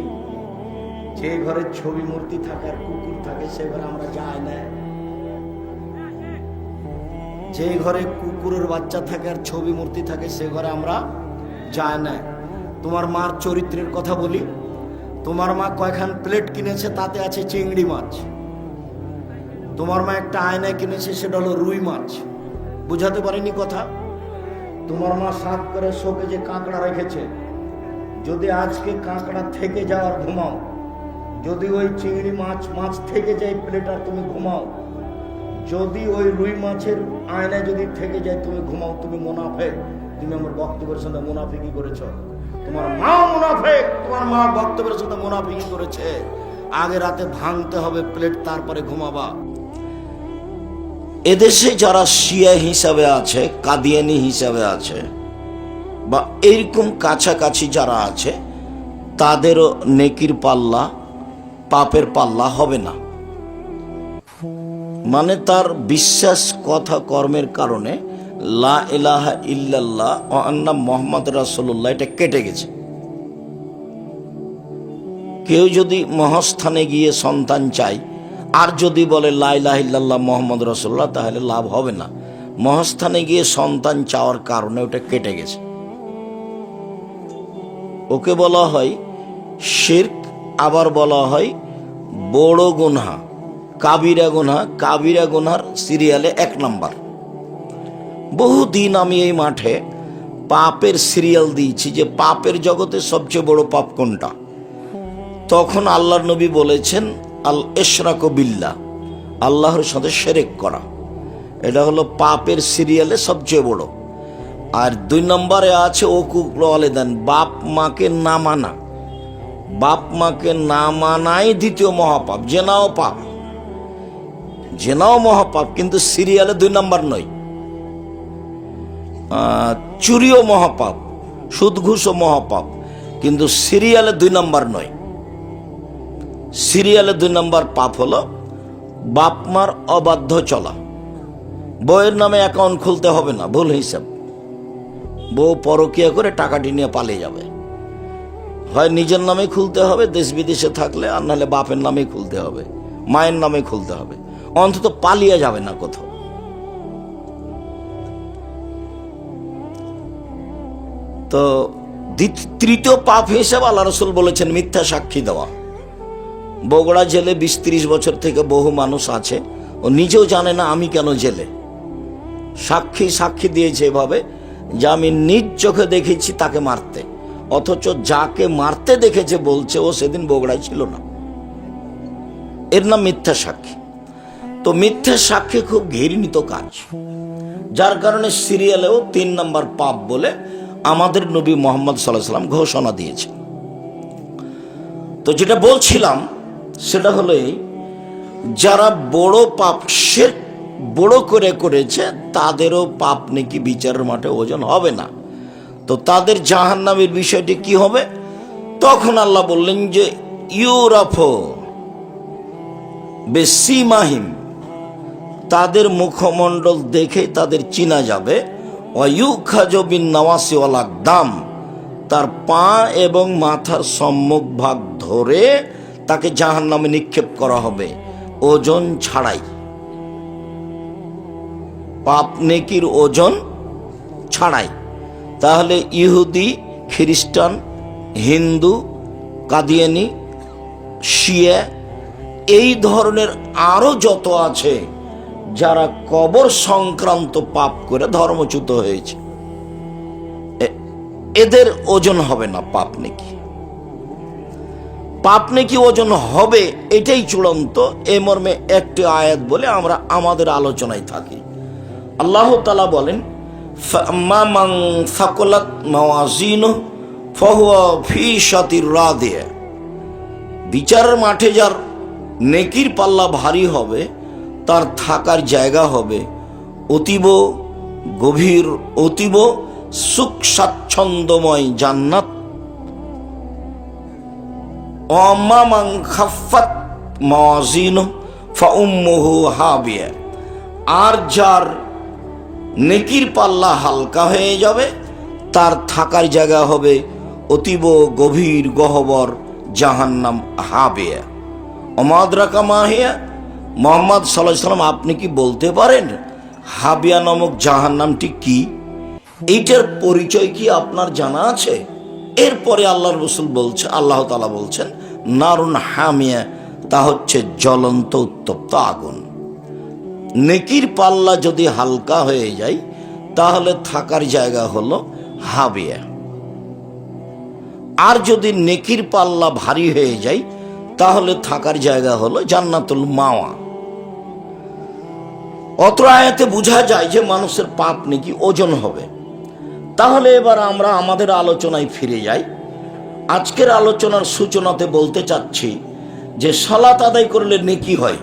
যে ঘরে ছবি মূর্তি থাকে আর কুকুর থাকে সে ঘরে আমরা যাই না। যে ঘরে কুকুরের বাচ্চা থাকে আর ছবি মূর্তি থাকে সে ঘরে আমরা যাই না। তোমার মার চরিত্রের কথা বলি, তোমার মা কয়খান প্লেট কিনেছে, তাতে আছে চিংড়ি মাছ। তোমার মা একটা আয়না কিনেছে, সেটা হলো রুই মাছ। বুঝাতে পারিনি কথা? তোমার মা সাত করে শোকে যে কাঁকড়া রেখেছে, যদি আজকে কাঁকড়া থেকে যাওয়ার ঘুমাও, যদি ওই চিংড়ি মাছ থেকে যায় প্লেট আর তুমি ঘুমাও, যদি ওই রুই মাছের আয়না যদি থেকে যায় তুমি ঘুমাও, তুমি মুনাফিক। তুমি আমার বক্তব্যের সাথে মুনাফিকি করেছ। তোমার মা মুনাফিক, তোমার মা বক্তব্যের সাথে মুনাফিকি করেছে। আগে রাতে ভাঙতে হবে প্লেট, তারপরে ঘুমাবা। এদেশে যারা শিয়া হিসাবে আছে, কাদিয়ানি হিসাবে আছে, বা এইরকম কাছাকাছি যারা আছে, তাদেরও নেকির পাল্লা পাপের পাল্লা হবে না। মানে তার বিশ্বাস, কথা, কর্মের কারণে লা ইলাহা ইল্লাল্লাহ ওয়া আন্না মুহাম্মদ রাসূলুল্লাহ এটা কেটে গেছে। কেউ যদি মহাস্থানে গিয়ে সন্তান চায় আর যদি বলে লা ইলাহা ইল্লাল্লাহ মুহাম্মদ রাসূলুল্লাহ, তাহলে লাভ হবে না। মহাস্থানে গিয়ে সন্তান চাওয়ার কারণে ওটা কেটে গেছে। ওকে বলা হয় শিরক আবার বলা হয় বড় গুনাহ, কাবিরা গুনাহ। কাবিরা গুনার সিরিয়ালে 1 নম্বর। বহুদিন আমি এই মাঠে পাপের সিরিয়াল দিয়েছি যে পাপের জগতে সবচেয়ে বড় পাপ কোনটা। তখন আল্লাহর নবী বলেছেন আল ইশরাকু বিল্লাহ, আল্লাহর সাথে শিরক করা। এটা হলো পাপের সিরিয়ালে সবচেয়ে বড়। আর 2 নম্বরে আছে উকুকুল ওয়ালিদাইন, বাপ মাকে না মানা। বাপ মাকে না মানাই দ্বিতীয় মহাপাপ। জেনাও পাপ, জেনাও মহাপাপ, কিন্তু সিরিয়ালে 2 নম্বর নয়। চুরিও মহাপাপ, সুদ ঘুষও মহাপাপ, কিন্তু সিরিয়ালে 2 নম্বর নয়। সিরিয়ালে 2 নম্বর পাপ হলো বাপ মার অবাধ্য চলা। বউয়ের নামে অ্যাকাউন্ট খুলতে হবে না, ভুল হিসাব। বউ পরকিয়া করে টাকাটি নিয়ে পালিয়ে যাবে। হয় নিজের নামে খুলতে হবে দেশ বিদেশে থাকলে, আর নাহলে বাপের নামেই খুলতে হবে, মায়ের নামে খুলতে হবে। অন্তত পালিয়ে যাবে না কোথাও। তো তৃতীয় পাপ হিসেবে আল্লাহ রাসূল বলেছেন মিথ্যা সাক্ষী দেওয়া। বগুড়া জেলে 20-30 বছর থেকে বহু মানুষ আছে, ও নিজেও জানে না আমি কেন জেলে। সাক্ষী দিয়েছে এভাবে যে আমি নিজ চোখে দেখেছি তাকে মারতে, অথচ যাকে মারতে দেখেছে বলছে ও সেদিন বগুড়ায় ছিল না। এর নাম মিথ্যা সাক্ষী। তো মিথ্যা সাক্ষী খুব ঘৃণিত কাজ, যার কারণে সিরিয়ালেও 3 নম্বর পাপ বলে আমাদের নবী মুহাম্মদ সাল্লাল্লাহু আলাইহি ওয়াসাল্লাম ঘোষণা দিয়েছে। তো যেটা বলছিলাম সেটা হলো এই, যারা বড় পাপ শিরক বড় করে করেছে তাদেরও পাপ নাকি বিচারের মাঠে ওজন হবে না। তো তাদের জাহান্নামের বিষয়টি কি হবে? তখন আল্লাহ বললেন যে ইউরাফু বিসিমাহিম, তাদের মুখমণ্ডল দেখে তাদের চিনা যাবে। ওয়ায়ুখাজু বিন-নাওয়াসি ওয়াল আকদাম, তার পা এবং মাথার সম্মুখ ভাগ ধরে তাকে জাহান্নামে নিক্ষেপ করা হবে ওজন ছাড়াই। পাপ নেকির ওজন ছাড়াই। তাহলে ইহুদি, খ্রিস্টান, হিন্দু, কাদিয়ানি, শিয়া, এই ধরনের আরো যত আছে যারা কবর সংক্রান্ত পাপ করে ধর্মচ্যুত হয়েছে, এদের ওজন হবে না পাপ নেকি। পাপ নেকি ওজন হবে, এটাই চূড়ান্ত। এই মর্মে একটি আয়াত বলে আমরা আমাদের আলোচনায় থাকি। আল্লাহ তাআলা বলেন ফাম্মা মান সাকুলাত মাওয়াজিনুহু ফাহুয়া ফি শাতির রাদিয়া, বিচারের মাঠে যার নেকির পাল্লা ভারী হবে তার থাকার জায়গা হবে অতীব গভীর, অতীব সুখ স্বাচ্ছন্দ্যময় জান্নাত। ওয়াম্মা মান খাফফাত মাওয়াজিনুহু ফাউম্মুহু হাবিয়া, আর যার নেকির পাল্লা হালকা হয়ে যাবে তার থাকার জায়গা হবে অতীব গভীর গহ্বর জাহান্নাম, হাবিয়া। ওমা আদরাকা মা হিয়া, মুহাম্মদ সাল্লাল্লাহু আলাইহি ওয়াসাল্লাম আপনি কি বলতে পারেন হাবিয়া নামক জাহান্নামটি কি? এইটার পরিচয় কি আপনার জানা আছে? এরপরে আল্লাহর রাসূল বলছে, আল্লাহ তাআলা বলছেন নারুন হামিয়া, তা হচ্ছে জ্বলন্ত উত্তপ্ত আগুন। নেকির পাল্লা যদি হালকা হয়ে যায় তাহলে থাকার জায়গা হলো হাবিয়া, আর যদি নেকির পাল্লা ভারী হয়ে যায় তাহলে থাকার জায়গা হলো জান্নাতুল মাওয়া। অত্র আয়াতে বোঝা যায় যে মানুষের পাপ নেকি ওজন হবে। তাহলে এবার আমরা আমাদের আলোচনায় ফিরে যাই। আজকের আলোচনার সূচনাতে বলতে চাচ্ছি যে সালাত আদায় করলে নেকি হয়,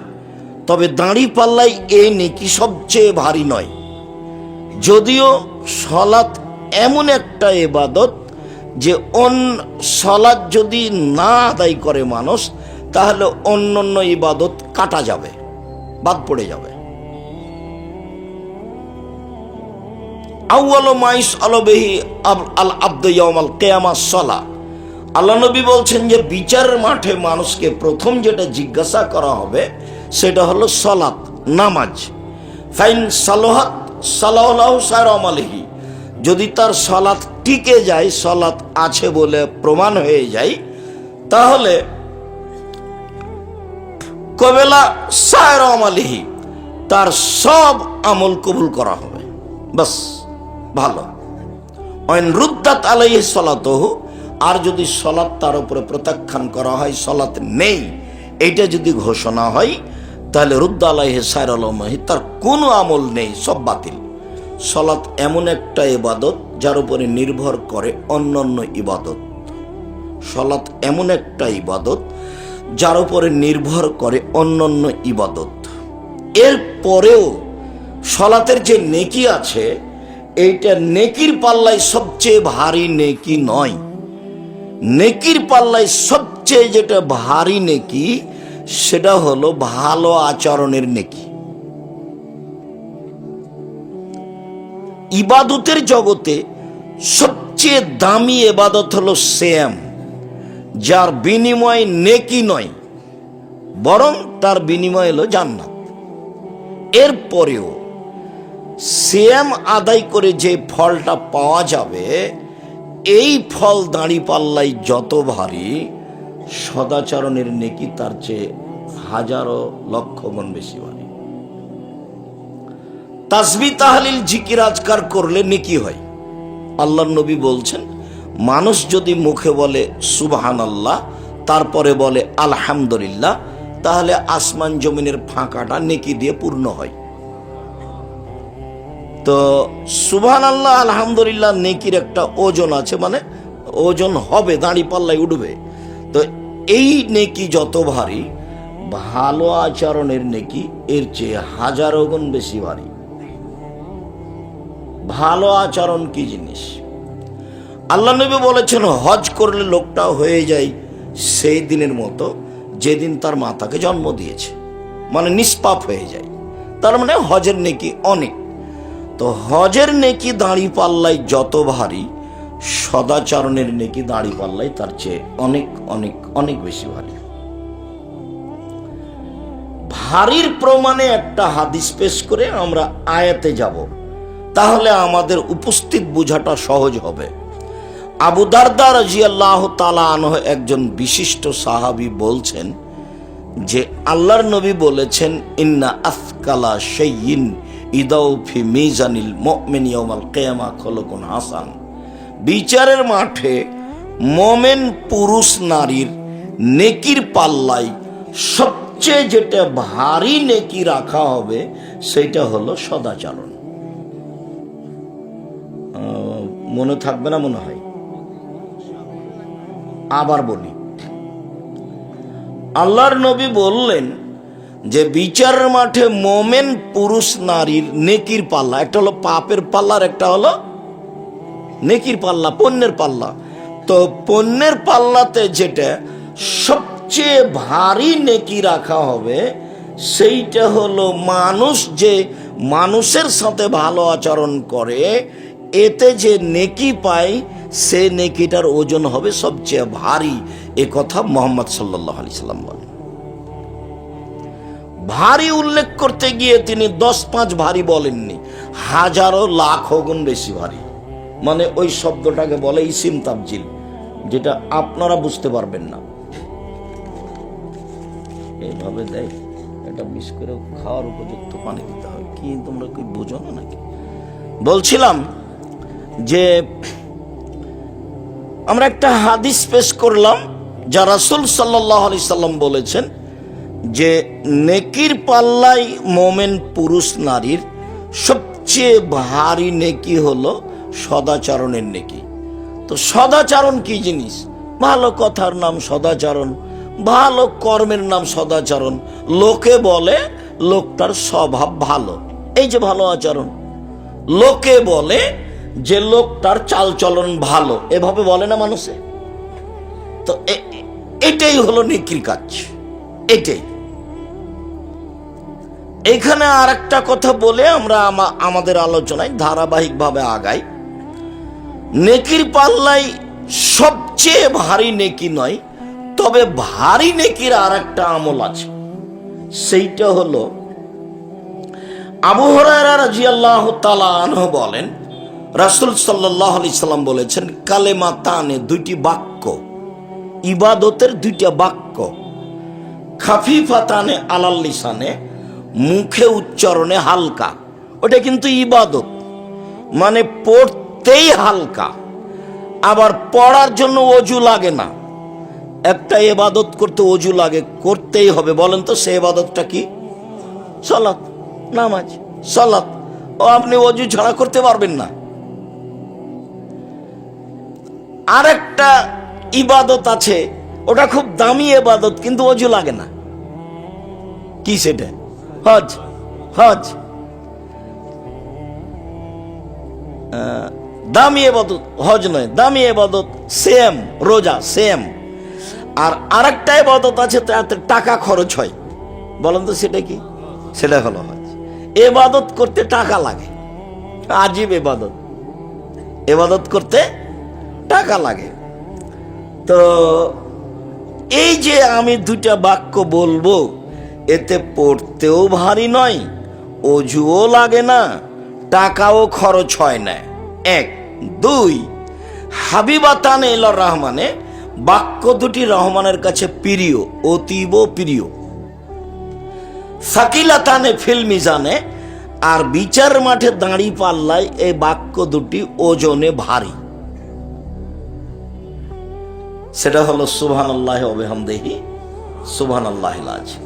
তবে দাঁড়ি পাল্লায় এই নেকি সবচেয়ে ভারী নয়। যদিও সালাত এমন একটা ইবাদত যে সালাত যদি না আদায় করে মানুষ তাহলে অন্য ইবাদত কাটা যাবে, বাদ পড়ে যাবে। আউয়ালু মা ইসআলু বিহি আল আবদু ইয়াউমাল কিয়ামাহ সালাহ। আল্লাহ নবী বলছেন যে বিচারের মাঠে মানুষকে প্রথম যেটা জিজ্ঞাসা করা হবে সেটা হলো সালাত, নামাজ। ফাইন সালাহাত সালাহু সাইর আমালিহি, যদি তার সালাত টিকে যায়, সালাত আছে বলে প্রমাণ হয়ে যায়, তাহলে কবেলা সায়রা আমালিহি, তার সব আমল কবুল করা হবে। বাস, ভালো। অইন রুদ্দাত আলাইহি সালাতুহু, আর যদি সলাত তার উপরে প্রত্যাখ্যান করা হয়, সলাত নেই এইটা যদি ঘোষণা হয়, তাহলে রুদ্দ আলাইহি সায়রা আমালিহি, তার কোনো আমল নেই, সব বাতিল। সলাত এমন একটা ইবাদত যার উপরে নির্ভর করে অন্যান্য ইবাদত। সলাত এমন একটা ইবাদত যার উপরে নির্ভর করে অন্যান্য ইবাদত। এর পরেও সলাতের যে নেকি আছে, এইটা নেকির পাল্লায় সবচেয়ে ভারী নেকি নয়। নেকির পাল্লায় সবচেয়ে যেটা ভারী নেকি, সেটা হলো ভালো আচরণের নেকি। ইবাদতের জগতে সবচেয়ে দামি ইবাদত হলো সিয়াম, যার বিনিময় নেকি নয়, বরং তার বিনিময় হলো জান্নাত। এরপরেও সিয়াম আদায় করে যে ফলটা পাওয়া যাবে, এই ফল দাঁড়িপাল্লায় যত ভারী, সদাচরণের নেকি তার চেয়ে হাজারো লক্ষ গুণ বেশি ভারী। তাসবিহ তাহলিল জিকির আজকার করলে নেকি হয়। আল্লাহর নবী বলছেন, মানুষ যদি মুখে বলে সুবহানাল্লাহ, তারপরে বলে আলহামদুলিল্লাহ, তাহলে আসমান জমিনের ফাঁকাটা নেকি দিয়ে পূর্ণ হয়। তো সুবহানাল্লাহ আলহামদুলিল্লাহ নেকির একটা ওজন আছে, মানে ওজন হবে, দাঁড়ি পাল্লায় উঠবে। তো এই নেকি যত ভারী, ভালো আচরণের নেকি এর চেয়ে হাজারো গুণ বেশি ভারী। ভালো আচরণ কি জিনিস? আল্লাহ নবী বলেছেন, হজ করলে লোকটা হয়ে যায় সেই দিনের মতো যেদিন তার মাতাকে জন্ম দিয়েছে, মানে নিষ্পাপ হয়ে যায়। তার মানে হজের নেকি অনেক। তো হজের নেকি দাঁড়ি পাল্লায় যত ভারী, সদাচরণের নেকি দাঁড়ি পাল্লায় তার চেয়ে অনেক অনেক অনেক বেশি ভারী। ভারীর প্রমাণে একটা হাদিস পেশ করে আমরা আয়াতে যাব, তাহলে আমাদের উপস্থিত বোঝাটা সহজ হবে। আবু দারদা রাদিয়াল্লাহু তাআলা আনহু একজন বিশিষ্ট সাহাবী বলছেন যে আল্লাহর নবী বলেছেন, ইন্না আসকালা শাইইন ইদাউ ফি মিজানিল মুমিন ইয়াউমাল কিয়ামা খলকুন হাসান। বিচারের মাঠে মোমেন পুরুষ নারীর নেকির পাল্লায় সবচেয়ে যেটা ভারী নেকি রাখা হবে, সেটা হলো সদাচরণ। মনে থাকবে না মনে হয়? আবার বলি, আল্লাহর নবী বললেন যে বিচারের মাঠে মোমেন পুরুষ নারীর নেকির পাল্লা, একটা হলো পাপের পাল্লা, আর একটা হলো নেকির পাল্লা, পুণ্যের পাল্লা। তো পুণ্যের পাল্লাতে যেটা সবচেয়ে ভারী নেকি রাখা হবে, সেইটা হলো মানুষ যে মানুষের সাথে ভালো আচরণ করে, এতে যে নেকি পায়, সে নেকিটার ওজন হবে সবচেয়ে ভারী। এ কথা মুহাম্মদ সাল্লাল্লাহু আলাইহি সাল্লাম বলেন। ভারী উল্লেখ করতে গিয়ে তিনি 10-5 ভারী বলেননি, হাজারো লাখো গুণ বেশি ভারী। মানে ওই শব্দটাকে বলে ইসিম তাবজিল, যেটা আপনারা বুঝতে পারবেন না। এইভাবে দেয়, এটা মিস করে খাওয়ার উপযুক্ত পানি দিতে হবে। কি তোমরা কি বুঝো না নাকি? বলছিলাম যে আমরা একটা হাদিস পেশ করলাম, যা রাসূল সাল্লাল্লাহু আলাইহি সাল্লাম বলেছেন যে নেকির পাল্লায় মোমেন পুরুষ নারীর সবচেয়ে ভারী নেকি হলো সদাচরণের নেকি। তো সদাচরণ কি জিনিস? ভালো কথার নাম সদাচরণ, ভালো কর্মের নাম সদাচরণ। লোকে বলে লোকটার স্বভাব ভালো, এই যে ভালো আচরণ। লোকে বলে যে লোকটার চালচলন ভালো, এভাবে বলে না মানুষে? তো এটাই হলো নেকির কাজ, এটাই। এখানে আর একটা কথা বলে আমরা আমাদের আলোচনায় ধারাবাহিকভাবে আগাই। নেকির পাল্লায় সবচেয়ে ভারী নেকি নয়, তবে ভারী নেকির আর একটা আমল আছে, সেইটা হলো আবু হুরায়রা রাদিয়াল্লাহু তাআলা আনহু বলেন, রাসূল সাল্লাল্লাহু আলাইহি সাল্লাম বলেছেন, কালেমাতানে, দুইটি বাক্য, ইবাদতের দুইটা বাক্য, খাফিফাতানে আলাল লিসানে, মুখে উচ্চারণে হালকা, ওটা কিন্তু ইবাদত, মানে পড়তেই হালকা। আবার পড়ার জন্য অজু লাগে না। একটা ইবাদত করতে অজু লাগে, করতেই হবে। বলেন তো সে ইবাদতটা কি? সালাত, নামাজ, সালাত। ও আপনি অজু ছাড়া করতে পারবেন না। আরেকটা ইবাদত আছে, ওটা খুব দামি ইবাদত, কিন্তু অজু লাগে না। কি সেটা? হজ। হজ দামি ইবাদত, হজ নয়, দামি ইবাদত। সেম রোজা, সেম। আর আরেকটা ইবাদত আছে, তাতে টাকা খরচ হয়। বলেন তো সেটা কি? সেটা হলো হজ। ইবাদত করতে টাকা লাগে, আজীব ইবাদত। ইবাদত করতে টাকা লাগে। তো এই যে আমি দুইটা বাক্য বলবো, এতে পড়তেও ভারী নয়, অজুও লাগে না, টাকাও খরচ হয় না। এক। দুই, হাবিবাতান ইলার রহমানে, বাক্য দুটি রহমানের কাছে প্রিয়, অতীব প্রিয়। সাকিলাতানে ফিল মিজানে, আর বিচার মাঠে দাঁড়ি পাল্লায় এই বাক্য দুটি ওজনে ভারী। সেটা হলো সুবহানাল্লাহি ওয়া বিহামদিহি, সুবহানাল্লাহিল আযীম।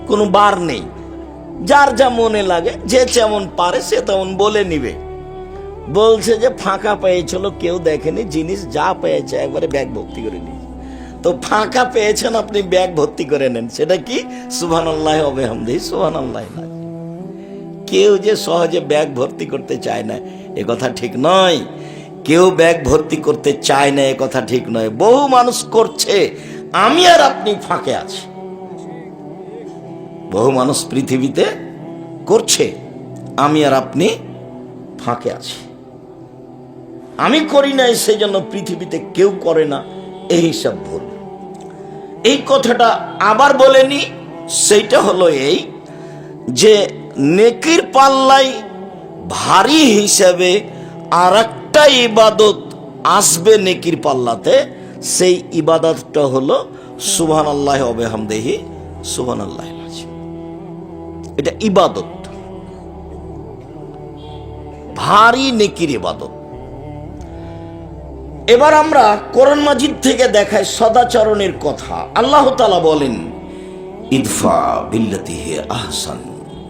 কোনো বার নেই, যার যা মনে লাগে, যে যেমন পারে সে তেমন বলে নিবে। বলছে যে ফাঁকা পেয়েছিল, কেউ দেখেনি, জিনিস যা পেয়েছে একবারে ব্যাগ ভর্তি করে নিয়েছে। তো ফাঁকা পেয়েছেন, আপনি ব্যাগ ভর্তি করে নেন। সেটা কি? সুবহানাল্লাহি ওয়া বিহামদিহি, সুবহানাল্লাহিল আযীম। কেউ যে সহজে ব্যাগ ভর্তি করতে চায় না, এ কথা ঠিক নয়। কেউ ব্যাগ ভর্তি করতে চায় না, এ কথা ঠিক নয়। বহু মানুষ করছে, আমি আর আপনি ফাঁকে আছি। বহু মানুষ পৃথিবীতে করছে, আমি আর আপনি ফাঁকে আছি। আমি করি নাই, সেই জন্য পৃথিবীতে কেউ করে না, এই হিসাব ভুল। এই কথাটা আবার বলেনি। সেইটা হলো এই যে নেকির পাল্লায় ভারী হিসাবে আর একটা ইবাদত আসবে নেকির পাল্লাতে। সেই ইবাদতটা হলো সুবহানাল্লাহি ওয়া বিহামদিহি, সুবহানাল্লাহিল আযীম। এটা ইবাদত, ভারী নেকির ইবাদত। এবার আমরা কোরআন মাজিদ থেকে দেখাই সদাচরণের কথা। আল্লাহ তাআলা বলেন, ইদফা বিল্লাতি হিয়া আহসান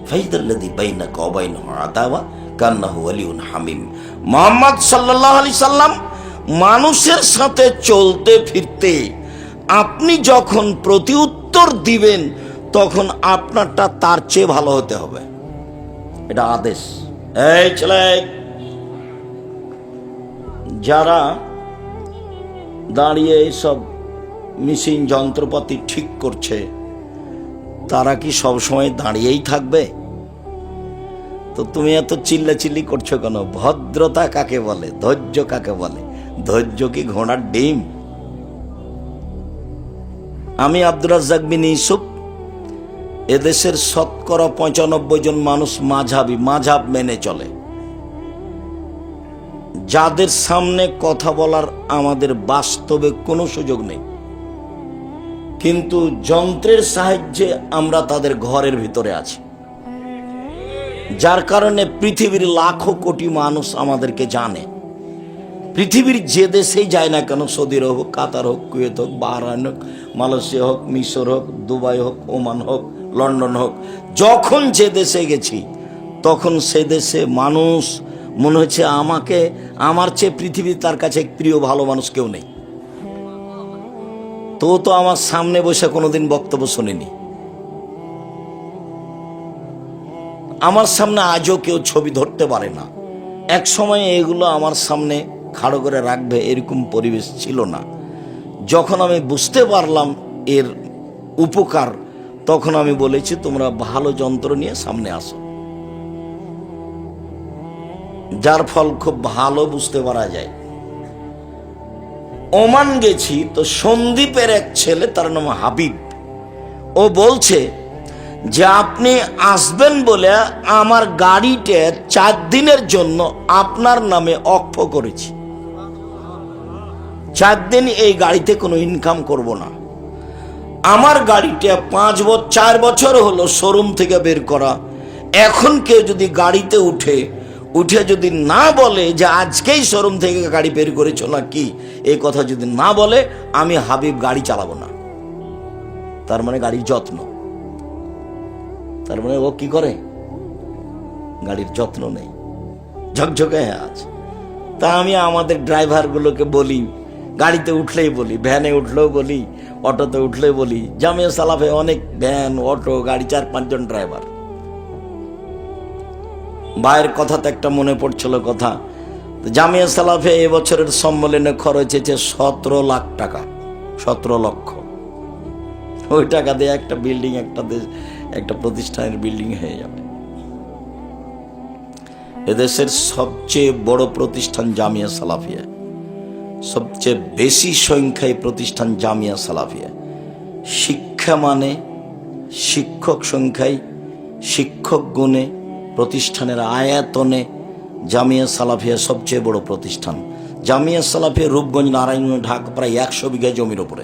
ফাইদাল্লাযী বাইনাকা ওয়া বাইনাহু আদাওয়া কান্নাহু ওয়ালিয়ুন হামিম। মুহাম্মদ সাল্লাল্লাহু আলাইহি সাল্লাম, মানুষের সাথে চলতে ফিরতে আপনি যখন প্রতি উত্তর দিবেন, তখন আপনারটা তার চেয়ে ভালো হতে হবে। এটা আদেশ। এই ছেলে, যারা দাঁড়িয়ে এইসব মেশিন যন্ত্রপাতি ঠিক করছে, তারা কি সবসময় দাঁড়িয়েই থাকবে? তো তুমি এত চিল্লাচিল্লি করছো কেন? ভদ্রতা কাকে বলে? ধৈর্য কাকে বলে? ধৈর্য কি ঘোড়ার ডিম? আমি আব্দুর রাজ্জাক বিন ইউসুফ, এদেশের শতকরা 95 জন মানুষ মাযহাব মেনে চলে। যাদের সামনে কথা বলার আমাদের বাস্তবে কোনো সুযোগ নেই, কিন্তু যন্ত্রের সাহায্যে আমরা তাদের ঘরের ভিতরে আছি। যার কারণে পৃথিবীর লাখো কোটি মানুষ আমাদেরকে জানে। পৃথিবীর যে দেশেই যায় না কেন, সৌদি হোক, কাতার হোক, কুয়েত হোক, বাহরাইন হোক, মালয়েশিয়া হোক, মিশর হোক, দুবাই হোক, ওমান হোক, লন্ডন হোক, যখন যে দেশে গেছি, তখন সে দেশে মানুষ মনে হচ্ছে আমার চেয়ে পৃথিবী তার কাছে প্রিয় ভালো মানুষ কেউ নেই। তো আমার সামনে বসে কোনোদিন বক্তব্য শোনেনি, আমার সামনে আজও কেউ ছবি ধরতে পারে না। এক সময় এগুলো আমার সামনে খাড়ো করে রাখবে, এরকম পরিবেশ ছিল না। যখন আমি বুঝতে পারলাম এর উপকার, তখন আমি বলেছি, তোমরা ভালো যন্ত্র নিয়ে সামনে আসো। যার ফল খুব ভালো বুঝতে পারা যায়। ওমান গেছি, তো সন্দীপের এক ছেলে, তার নাম হাবিব, ও বলছে যে আপনি আসবেন বলে আমার গাড়িটা 4 দিনের জন্য আপনার নামে অক্ষ করেছি। 4 দিন এই গাড়িতে কোনো ইনকাম করব না। আমার গাড়িটা 4 বছর হলো শোরুম থেকে বের করা, এখন কেউ যদি গাড়িতে উঠে যদি না বলে যে আজকেই শোরুম থেকে গাড়ি বের করেছো না কি, এই কথা যদি না বলে, আমি হাবিব গাড়ি চালাবো না। তার মানে গাড়ির যত্ন, তার মানে ও কি করে, গাড়ির যত্ন নেই, ঝকঝকে আছে। তা আমি আমাদের ড্রাইভারগুলোকে বলি, গাড়িতে উঠলেই বলি, ভ্যানে উঠলেও বলি, অটোতে উঠলেই বলি, জামিয়া সালাফে অনেক ভ্যান, অটো, গাড়ি, 4-5 জন ড্রাইভার। ভাইয়ের কথাতে একটা মনে পড়ছিল কথা, জামিয়া সালাফে এবছরের সম্মেলনে খরচ হয়েছে 17 লাখ টাকা, 17 লক্ষ। ওই টাকা দিয়ে একটা বিল্ডিং, একটা প্রতিষ্ঠানের বিল্ডিং হয়ে যাবে। এদেশের সবচেয়ে বড় প্রতিষ্ঠান জামিয়া সালাফিয়া, সবচেয়ে বেশি সংখ্যায় প্রতিষ্ঠান জামিয়া সালাফিয়া। শিক্ষা মানে, শিক্ষক সংখ্যায়, শিক্ষক গুণে, প্রতিষ্ঠানের আয়াতনে জামিয়া সালাফিয়া সবচেয়ে বড় প্রতিষ্ঠান। জামিয়া সালাফিয়া রূপগঞ্জ, নারায়ণগঞ্জ, ঢাকা প্রায় 100 বিঘা জমির উপরে।